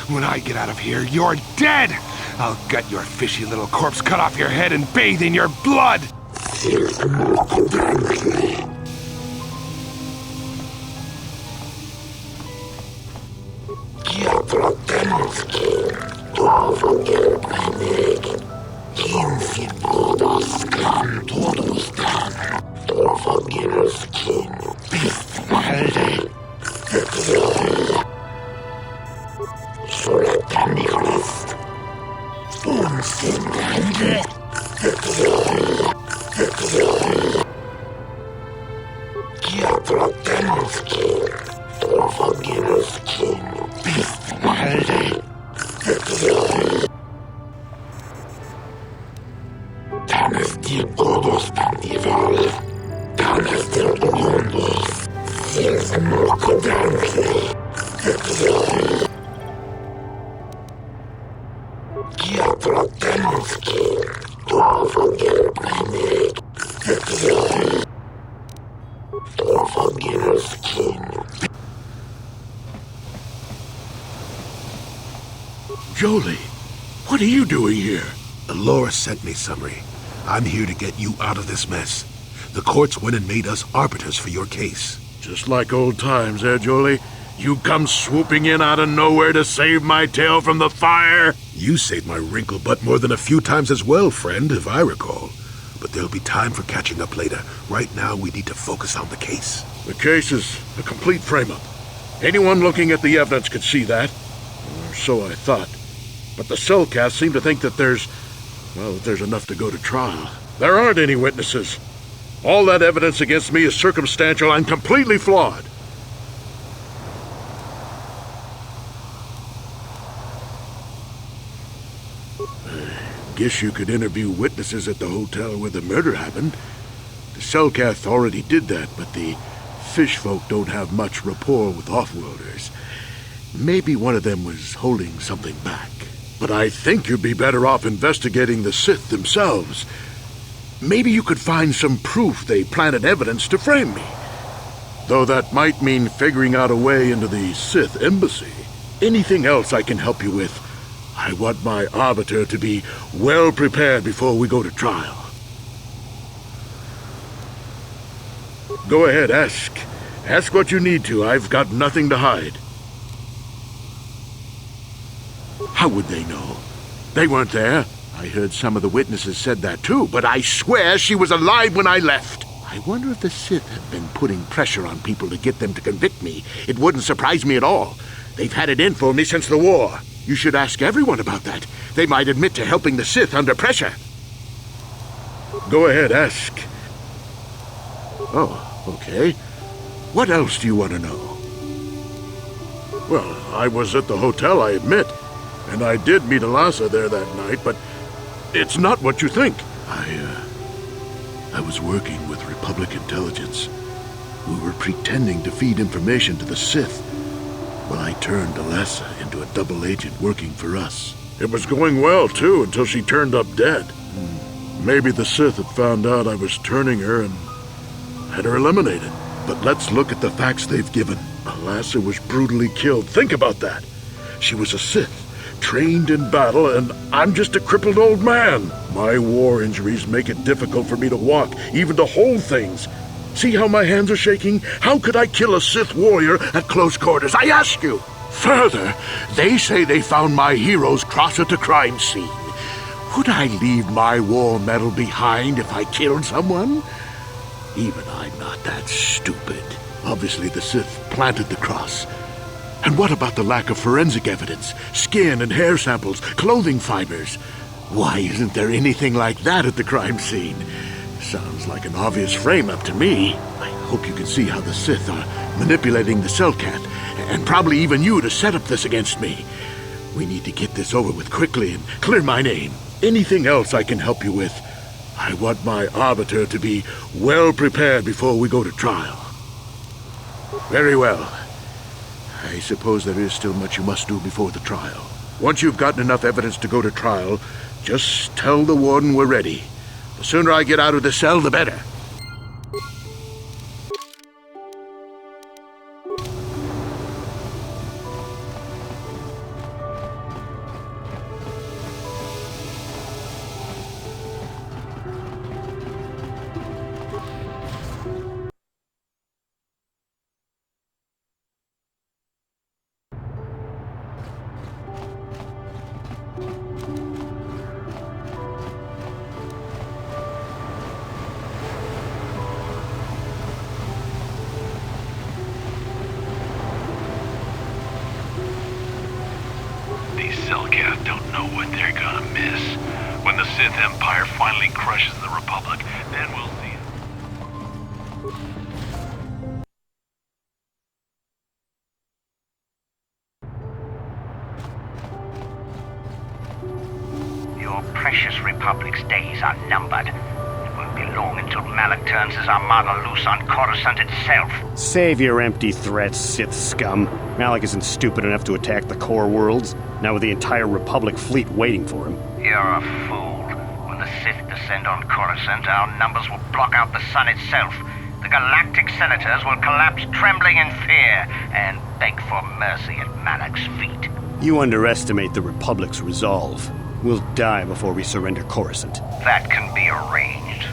When I get out of here, you're dead! I'll gut your fishy little corpse, cut off your head, and bathe in your blood! Jolie, what are you doing here? Laura sent me, Summary. I'm here to get you out of this mess. The courts went and made us arbiters for your case. Just like old times, Jolie? You come swooping in out of nowhere to save my tail from the fire? You saved my wrinkle butt more than a few times as well, friend, if I recall. But there'll be time for catching up later. Right now, we need to focus on the case. The case is a complete frame-up. Anyone looking at the evidence could see that. Or so I thought. But the Cellcath seem to think that there's enough to go to trial. There aren't any witnesses. All that evidence against me is circumstantial and completely flawed. Guess you could interview witnesses at the hotel where the murder happened. The Cellcath already did that, but the fish folk don't have much rapport with Offworlders. Maybe one of them was holding something back. But I think you'd be better off investigating the Sith themselves. Maybe you could find some proof they planted evidence to frame me. Though that might mean figuring out a way into the Sith embassy. Anything else I can help you with? I want my arbiter to be well prepared before we go to trial. Go ahead, ask. Ask what you need to. I've got nothing to hide. How would they know? They weren't there. I heard some of the witnesses said that too, but I swear she was alive when I left. I wonder if the Sith have been putting pressure on people to get them to convict me. It wouldn't surprise me at all. They've had it in for me since the war. You should ask everyone about that. They might admit to helping the Sith under pressure. Go ahead, ask. Oh, okay. What else do you want to know? Well, I was at the hotel, I admit. And I did meet Alasa there that night, but it's not what you think. I was working with Republic Intelligence. We were pretending to feed information to the Sith. Well, I turned Alasa into a double agent working for us. It was going well, too, until she turned up dead. Maybe the Sith had found out I was turning her and had her eliminated. But let's look at the facts they've given. Alasa was brutally killed. Think about that. She was a Sith, trained in battle, and I'm just a crippled old man. My war injuries make it difficult for me to walk, even to hold things. See how my hands are shaking? How could I kill a Sith warrior at close quarters, I ask you? Further, they say they found my heroes cross at a crime scene. Would I leave my war medal behind if I killed someone? Even I'm not that stupid. Obviously the Sith planted the cross. And what about the lack of forensic evidence? Skin and hair samples, clothing fibers. Why isn't there anything like that at the crime scene? Sounds like an obvious frame-up to me. I hope you can see how the Sith are manipulating the Cellcath, and probably even you to set up this against me. We need to get this over with quickly and clear my name. Anything else I can help you with? I want my arbiter to be well prepared before we go to trial. Very well. I suppose there is still much you must do before the trial. Once you've gotten enough evidence to go to trial, just tell the warden we're ready. The sooner I get out of the cell, the better. know what they're gonna miss. When the Sith Empire finally crushes the Republic, then we'll see. Your precious Republic's days are numbered. It won't be long until Malak turns his armada loose on Coruscant itself. Save your empty threats, Sith scum. Malak isn't stupid enough to attack the core worlds, now with the entire Republic fleet waiting for him. You're a fool. When the Sith descend on Coruscant, our numbers will block out the sun itself. The galactic senators will collapse trembling in fear and beg for mercy at Malak's feet. You underestimate the Republic's resolve. We'll die before we surrender Coruscant. That can be arranged.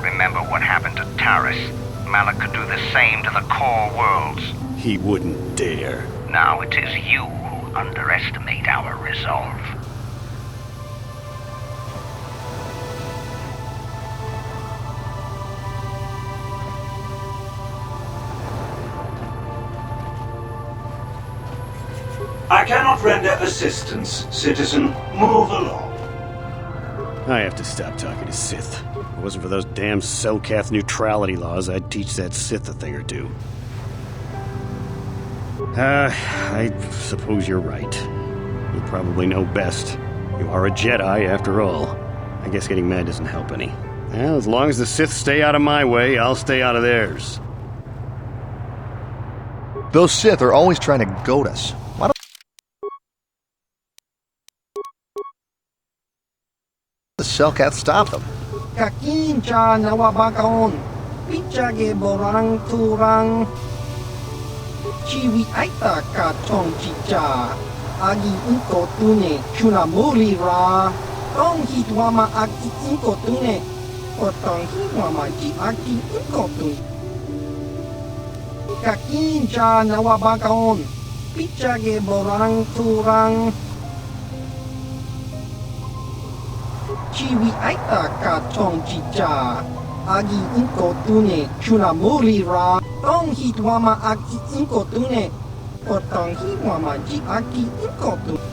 Remember what happened to Taris. Malak could do the same to the core worlds. He wouldn't dare. Now it is you who underestimate our resolve. I cannot render assistance, citizen. Move along. I have to stop talking to Sith. If it wasn't for those damn Selkath neutrality laws, I'd teach that Sith a thing or two. I suppose you're right. You probably know best. You are a Jedi, after all. I guess getting mad doesn't help any. Well, as long as the Sith stay out of my way, I'll stay out of theirs. Those Sith are always trying to goad us. Why don't the Selkath stop them? Kakincha nawabakaon, pichage borang turang, chiwi aita ka chong chicha, agi inko tune chunamuri ra, tong hitwama aki inko tune, otong hitwama ji aki inko tune. Kakincha nawabakaon, pichage borang turang, chiwi aita ka chong chicha, agi inko tune chunamuri ra, tong hitwama aki inko tune, otong hitwama ji aki inko tune.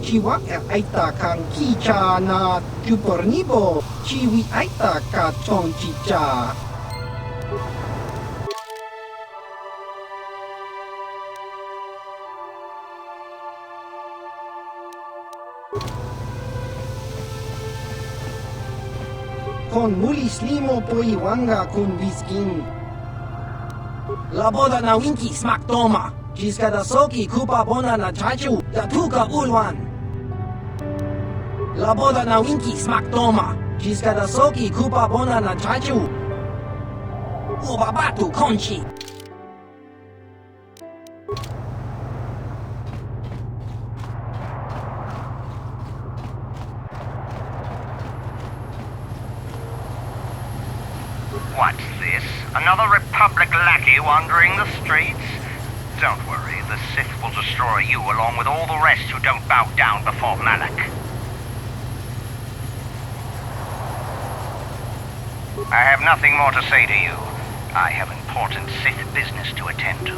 Chiwak aita kang kicha na chupornibo, chiwi aita ka chong chicha. Con mulis limo po iwanga kun viskin. Laboda na winki smak toma. Jiska da soki kupa bona na chachu da tuka ulwan. Laboda na winki smak toma. Jiska da soki kupa bona na chachu. Ubabatu konchi. What's this? Another Republic lackey wandering the streets? Don't worry, the Sith will destroy you along with all the rest who don't bow down before Malak. I have nothing more to say to you. I have important Sith business to attend to.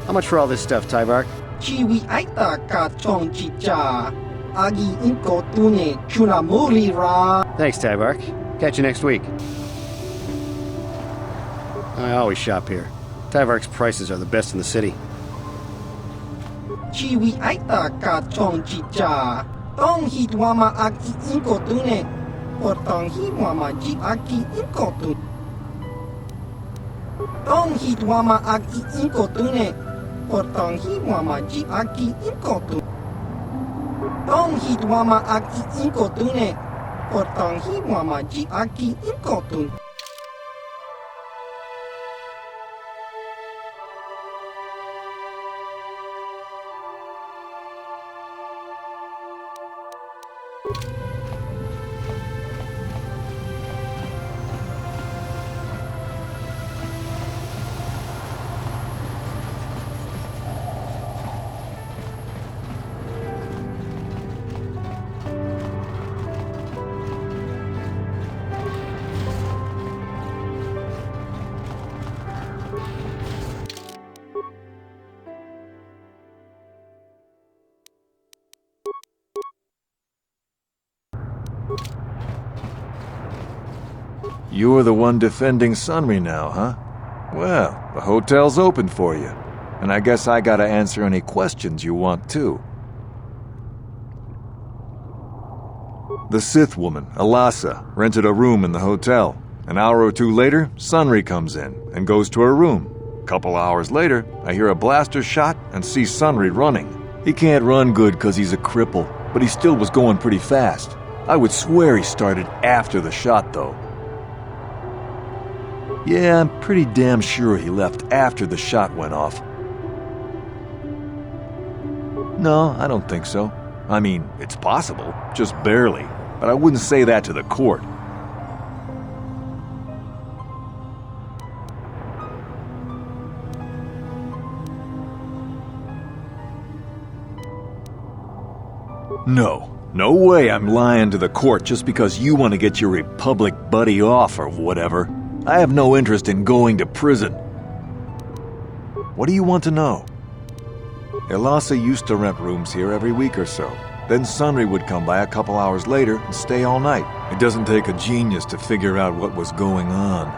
How much for all this stuff, Tyvark? Chiwi aita ka chong chicha. Agi inko tune chunamuri ra. Thanks, Tyvark. Catch you next week. I always shop here. Tyvark's prices are the best in the city. Chiwi aita ka chong chicha. Tong hitwama aki inko tune. Otong hitwama ji aki inko tune. Tong hitwama aki inko tune. Otong hitwama ji aki inko tune. Tong hitwama aki inko tune. Otong hitwama ji aki inko tune. You're the one defending Sunry now, huh? Well, the hotel's open for you. And I guess I gotta answer any questions you want too. The Sith woman, Alasa, rented a room in the hotel. An hour or two later, Sunry comes in and goes to her room. Couple hours later, I hear a blaster shot and see Sunry running. He can't run good 'cause he's a cripple, but he still was going pretty fast. I would swear he started after the shot, though. Yeah, I'm pretty damn sure he left after the shot went off. No, I don't think so. I mean, it's possible, just barely, but I wouldn't say that to the court. No way I'm lying to the court just because you want to get your Republic buddy off or whatever. I have no interest in going to prison. What do you want to know? Alasa used to rent rooms here every week or so. Then Sunry would come by a couple hours later and stay all night. It doesn't take a genius to figure out what was going on.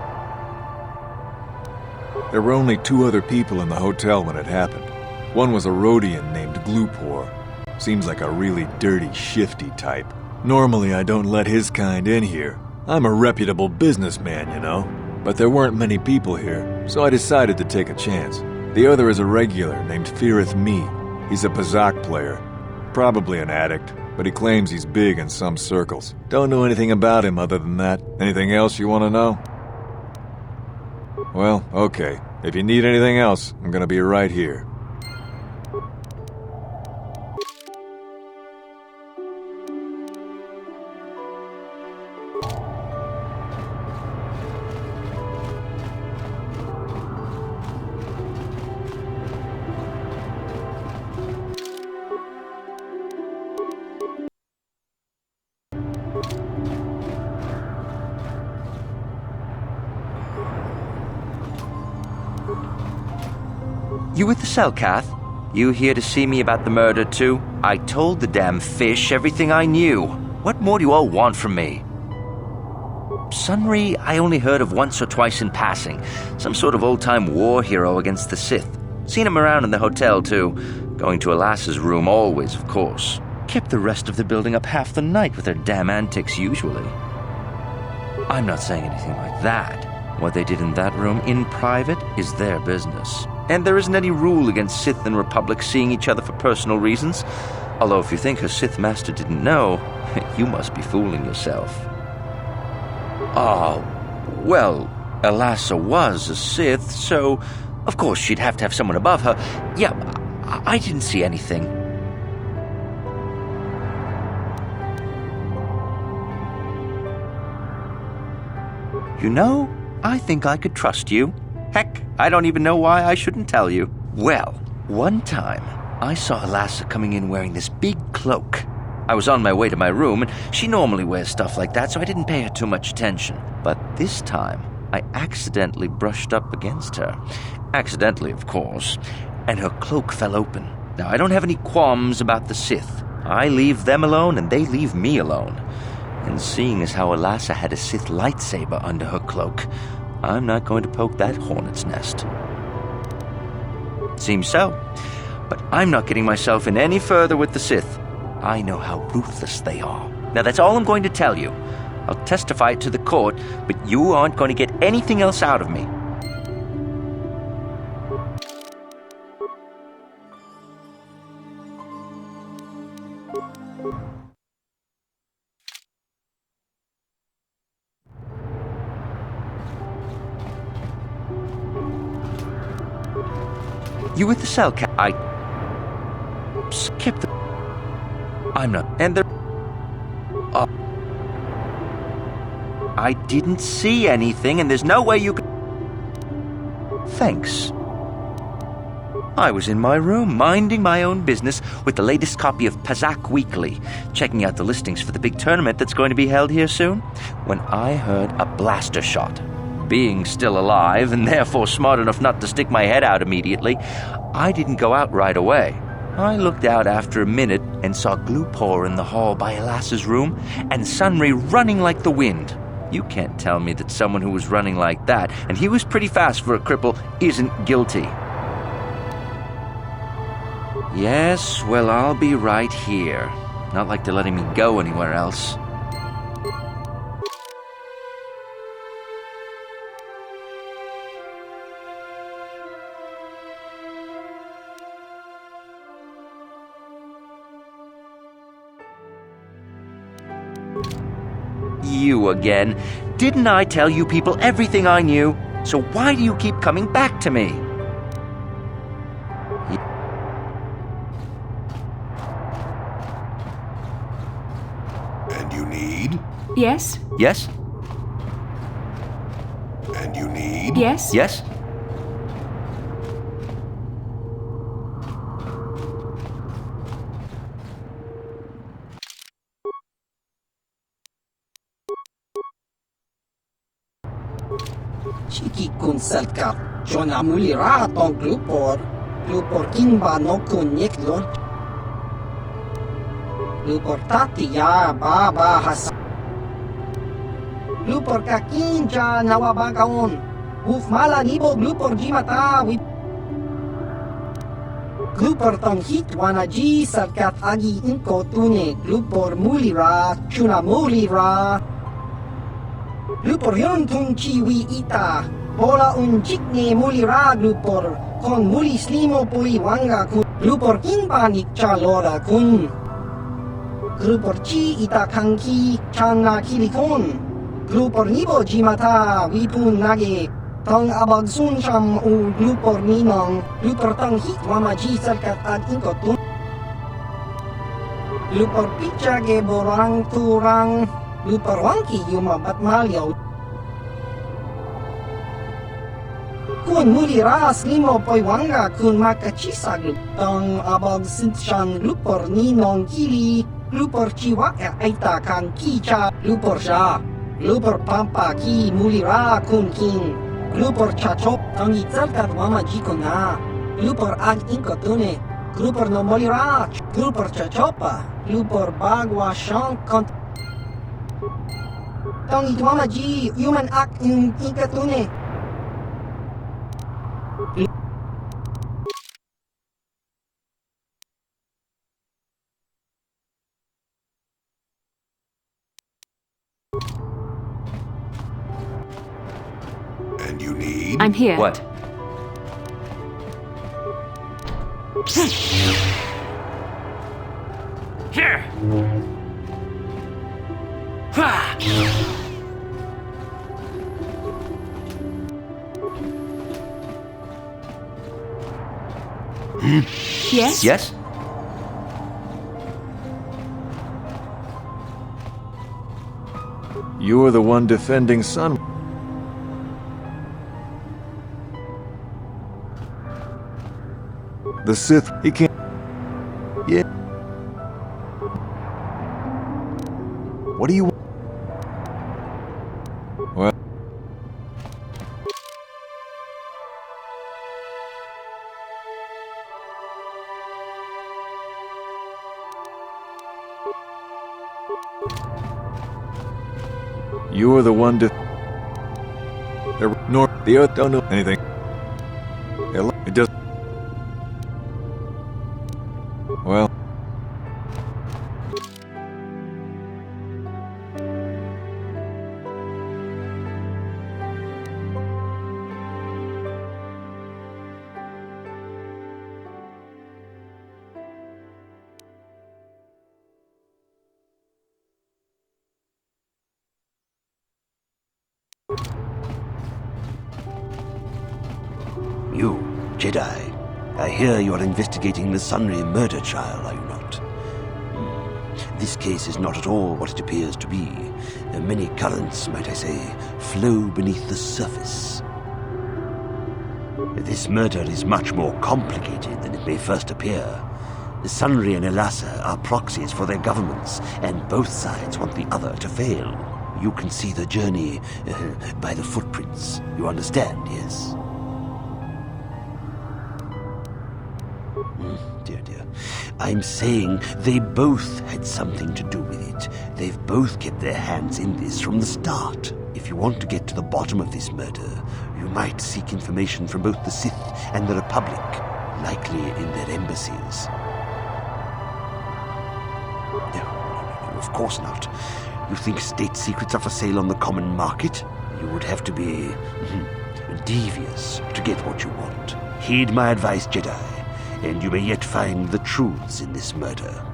There were only 2 other people in the hotel when it happened. One was a Rhodian named Glupor. Seems like a really dirty, shifty type. Normally I don't let his kind in here. I'm a reputable businessman, you know. But there weren't many people here, so I decided to take a chance. The other is a regular named Firith Me. He's a Pazak player. Probably an addict, but he claims he's big in some circles. Don't know anything about him other than that. Anything else you want to know? Well, okay. If you need anything else, I'm gonna be right here. You with the Selkath? You here to see me about the murder, too? I told the damn fish everything I knew. What more do you all want from me? Sunry, I only heard of once or twice in passing. Some sort of old-time war hero against the Sith. Seen him around in the hotel, too. Going to Alasa's room always, of course. Kept the rest of the building up half the night with their damn antics usually. I'm not saying anything like that. What they did in that room in private is their business. And there isn't any rule against Sith and Republic seeing each other for personal reasons. Although if you think her Sith master didn't know, you must be fooling yourself. Oh, well, Alasa was a Sith, so of course she'd have to have someone above her. Yeah, I didn't see anything. You know, I think I could trust you. Heck, I don't even know why I shouldn't tell you. Well, one time, I saw Alasa coming in wearing this big cloak. I was on my way to my room, and she normally wears stuff like that, so I didn't pay her too much attention. But this time, I accidentally brushed up against her. Accidentally, of course. And her cloak fell open. Now, I don't have any qualms about the Sith. I leave them alone, and they leave me alone. And seeing as how Alasa had a Sith lightsaber under her cloak, I'm not going to poke that hornet's nest. Seems so. But I'm not getting myself in any further with the Sith. I know how ruthless they are. Now that's all I'm going to tell you. I'll testify it to the court, but you aren't going to get anything else out of me. You with the Selkath? I skipped the... I'm not... And there... I didn't see anything, and there's no way you could... Thanks. I was in my room, minding my own business, with the latest copy of Pazak Weekly, checking out the listings for the big tournament that's going to be held here soon, when I heard a blaster shot. Being still alive, and therefore smart enough not to stick my head out immediately, I didn't go out right away. I looked out after a minute and saw Glupor in the hall by Alasa's room, and Sunry running like the wind. You can't tell me that someone who was running like that, and he was pretty fast for a cripple, isn't guilty. Yes, well, I'll be right here. Not like they're letting me go anywhere else. You again. Didn't I tell you people everything I knew? So why do you keep coming back to me? And you need? Yes? Yes? And you need? Yes? Yes? Chiki kun selkat, Jona mulira tong glupor kinba no kun yeklor. Glupor tati ya baba hasa. Glupor kakinja nawabagaon. Uf mala nibo glupor jimata wi. Glupor tong hit wanaji selkat agi inko tune. Glupor mulira, chuna mulira. Glupor yon tung chiwi ita, bola un jikne mulira glupor, kon muli slimo pui wanga kun, glupor kinba nikcha lora kun. Glupor chi ita kanki, chana kilikon, glupor nibo jimata, wipun nage, tong abag sun sham u glupor ninong, glupor tong hit wamaji selkat ad inkotun. Glupor picha ge borang turang, Glupor wangki yumabat malyaw. Kun muli ras limo poy wanga kun makachisa gluptong abag sinshan glupor ninong kili. Glupor chiwaka aita kang kicha glupor siya. Glupor pampa ki muli ra kun kin. Glupor chachop tong itzalkat wamajiko na. Glupor ag inkotune. Glupor no muli ra. Glupor chachopa. Glupor bagwa siyang kont. Tong itwamaji human act in ikatune. And you need? I'm here. What? Here! Ha! Yes? Yes? You're the one defending Sun. The Sith, he can't... Yeah. What do you... Well... You're the one to... Nor the Earth don't know anything. It does... Well... You, Jedi, I hear you are investigating the Sunray murder trial, are you not? This case is not at all what it appears to be. Many currents, might I say, flow beneath the surface. This murder is much more complicated than it may first appear. The Sunray and Elassa are proxies for their governments, and both sides want the other to fail. You can see the journey by the footprints. You understand, yes? Dear. I'm saying they both had something to do with it. They've both kept their hands in this from the start. If you want to get to the bottom of this murder, you might seek information from both the Sith and the Republic, likely in their embassies. No, of course not. You think state secrets are for sale on the common market? You would have to be devious to get what you want. Heed my advice, Jedi, and you may yet find the truths in this murder.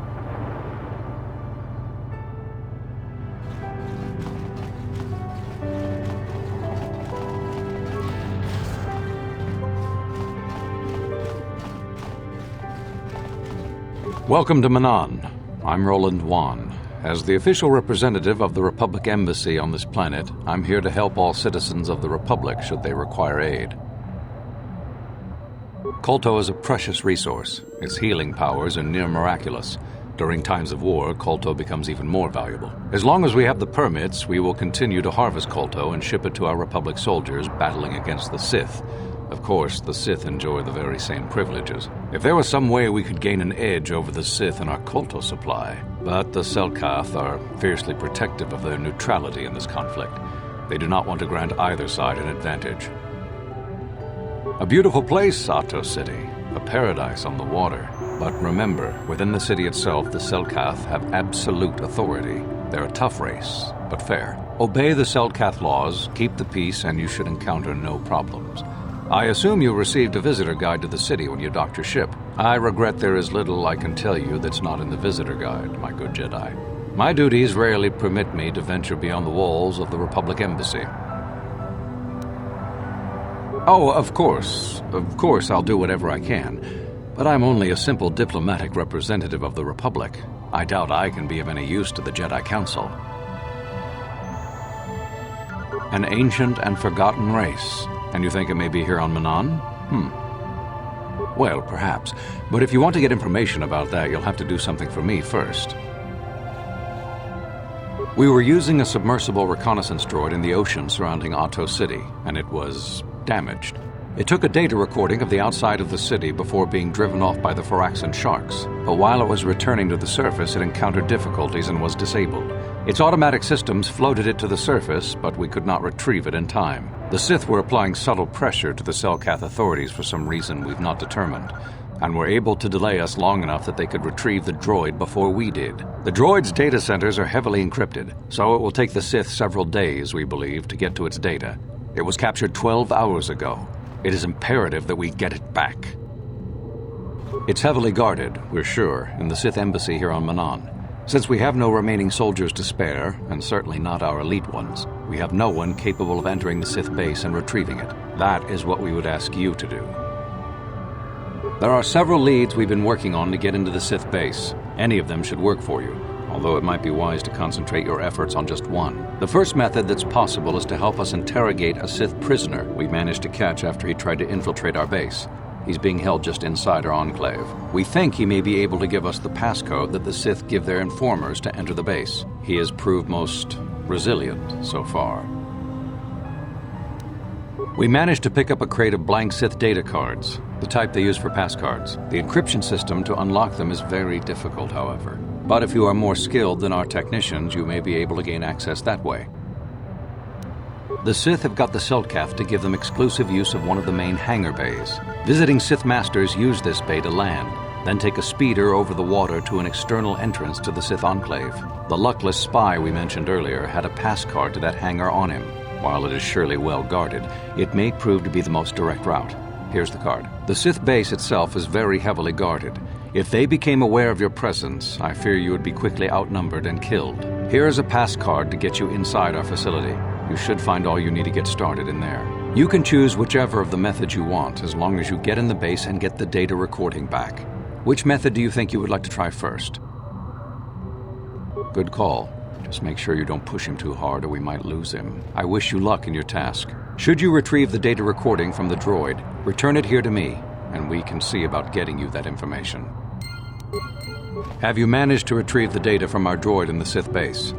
Welcome to Manan. I'm Roland Wan. As the official representative of the Republic Embassy on this planet, I'm here to help all citizens of the Republic should they require aid. Kolto is a precious resource. Its healing powers are near miraculous. During times of war, Kolto becomes even more valuable. As long as we have the permits, we will continue to harvest Kolto and ship it to our Republic soldiers battling against the Sith. Of course, the Sith enjoy the very same privileges. If there was some way we could gain an edge over the Sith in our Kolto supply, but the Selkath are fiercely protective of their neutrality in this conflict. They do not want to grant either side an advantage. A beautiful place, Ahto City, a paradise on the water. But remember, within the city itself, the Selkath have absolute authority. They're a tough race, but fair. Obey the Selkath laws, keep the peace, and you should encounter no problems. I assume you received a visitor guide to the city when you docked your ship. I regret there is little I can tell you that's not in the visitor guide, my good Jedi. My duties rarely permit me to venture beyond the walls of the Republic Embassy. Oh, of course I'll do whatever I can, but I'm only a simple diplomatic representative of the Republic. I doubt I can be of any use to the Jedi Council. An ancient and forgotten race. And you think it may be here on Manan? Well, perhaps. But if you want to get information about that, you'll have to do something for me first. We were using a submersible reconnaissance droid in the ocean surrounding Ahto City, and it was damaged. It took a data recording of the outside of the city before being driven off by the Faraxan sharks. But while it was returning to the surface, it encountered difficulties and was disabled. Its automatic systems floated it to the surface, but we could not retrieve it in time. The Sith were applying subtle pressure to the Selkath authorities for some reason we've not determined, and were able to delay us long enough that they could retrieve the droid before we did. The droid's data centers are heavily encrypted, so it will take the Sith several days, we believe, to get to its data. It was captured 12 hours ago. It is imperative that we get it back. It's heavily guarded, we're sure, in the Sith embassy here on Manan. Since we have no remaining soldiers to spare, and certainly not our elite ones, we have no one capable of entering the Sith base and retrieving it. That is what we would ask you to do. There are several leads we've been working on to get into the Sith base. Any of them should work for you, although it might be wise to concentrate your efforts on just one. The first method that's possible is to help us interrogate a Sith prisoner we managed to catch after he tried to infiltrate our base. He's being held just inside our enclave. We think he may be able to give us the passcode that the Sith give their informers to enter the base. He has proved most resilient so far. We managed to pick up a crate of blank Sith data cards, the type they use for passcards. The encryption system to unlock them is very difficult, however. But if you are more skilled than our technicians, you may be able to gain access that way. The Sith have got the Selkath to give them exclusive use of one of the main hangar bays. Visiting Sith masters use this bay to land, then take a speeder over the water to an external entrance to the Sith enclave. The luckless spy we mentioned earlier had a pass card to that hangar on him. While it is surely well guarded, it may prove to be the most direct route. Here's the card. The Sith base itself is very heavily guarded. If they became aware of your presence, I fear you would be quickly outnumbered and killed. Here is a pass card to get you inside our facility. You should find all you need to get started in there. You can choose whichever of the methods you want, as long as you get in the base and get the data recording back. Which method do you think you would like to try first? Good call. Just make sure you don't push him too hard or we might lose him. I wish you luck in your task. Should you retrieve the data recording from the droid, return it here to me, and we can see about getting you that information. Have you managed to retrieve the data from our droid in the Sith base?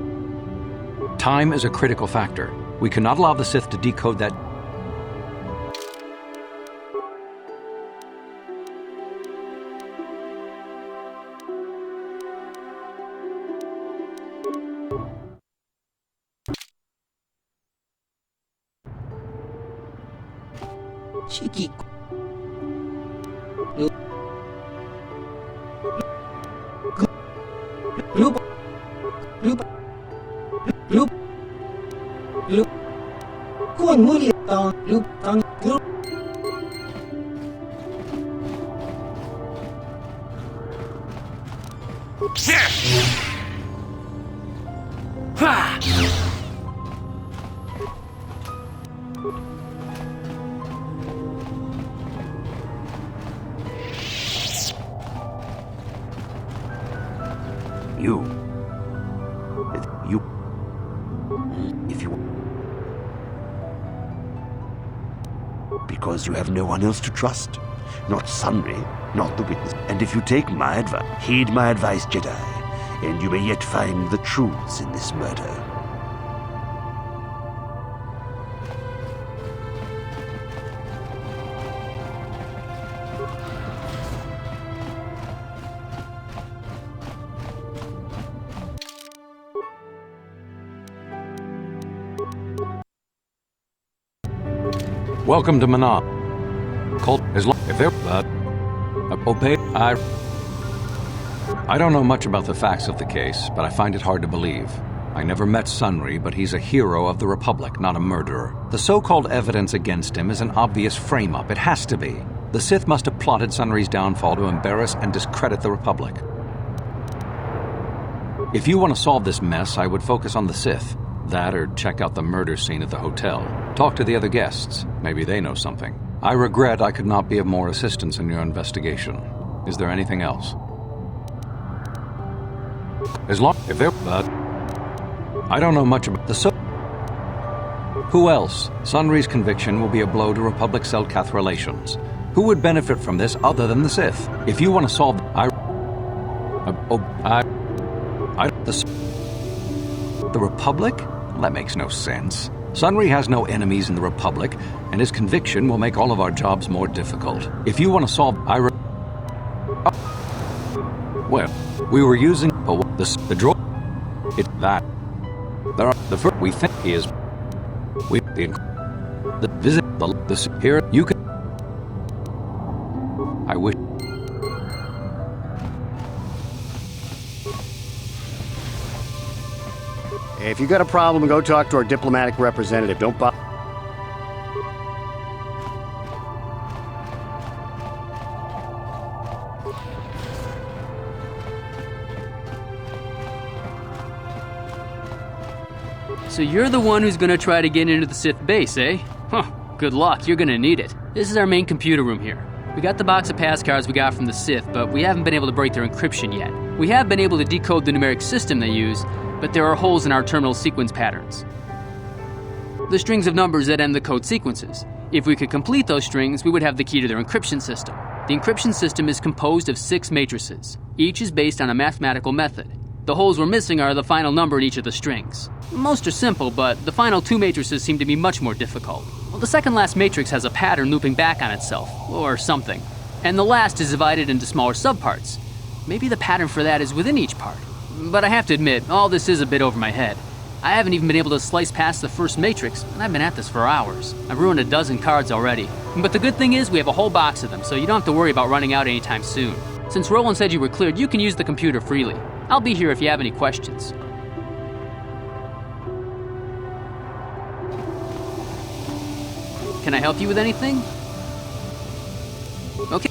Time is a critical factor. We cannot allow the Sith to decode that. Shiki. Loop. Kun muli tang loop tang loop. Because you have no one else to trust. Not Sunry, not the witness. And if you take my advice, heed my advice, Jedi, and you may yet find the truths in this murder. Welcome to Manab. Colt is if they're obey. I don't know much about the facts of the case, but I find it hard to believe. I never met Sunry, but he's a hero of the Republic, not a murderer. The so-called evidence against him is an obvious frame-up. It has to be. The Sith must have plotted Sunry's downfall to embarrass and discredit the Republic. If you want to solve this mess, I would focus on the Sith. That or check out the murder scene at the hotel. Talk to the other guests. Maybe they know something. I regret I could not be of more assistance in your investigation. Is there anything else? As long if they're I don't know much about the Who else? Sunry's conviction will be a blow to Republic-Selkath relations. Who would benefit from this other than the Sith? If you want to solve the Republic? That makes no sense. Sunry has no enemies in the Republic, and his conviction will make all of our jobs more difficult. If you want to solve well, we were using the droid. There are the first we think he is. We the visit the here you can. I wish. If you got a problem, go talk to our diplomatic representative. Don't bother. So you're the one who's gonna try to get into the Sith base, eh? Huh, good luck, you're gonna need it. This is our main computer room here. We got the box of pass cards we got from the Sith, but we haven't been able to break their encryption yet. We have been able to decode the numeric system they use, but there are holes in our terminal sequence patterns. The strings of numbers that end the code sequences. If we could complete those strings, we would have the key to their encryption system. The encryption system is composed of 6 matrices. Each is based on a mathematical method. The holes we're missing are the final number in each of the strings. Most are simple, but the final 2 matrices seem to be much more difficult. Well, the second last matrix has a pattern looping back on itself, or something. And the last is divided into smaller subparts. Maybe the pattern for that is within each part. But I have to admit, all this is a bit over my head. I haven't even been able to slice past the first matrix, and I've been at this for hours. I've ruined a dozen cards already. But the good thing is we have a whole box of them, so you don't have to worry about running out anytime soon. Since Roland said you were cleared, you can use the computer freely. I'll be here if you have any questions. Can I help you with anything? Okay.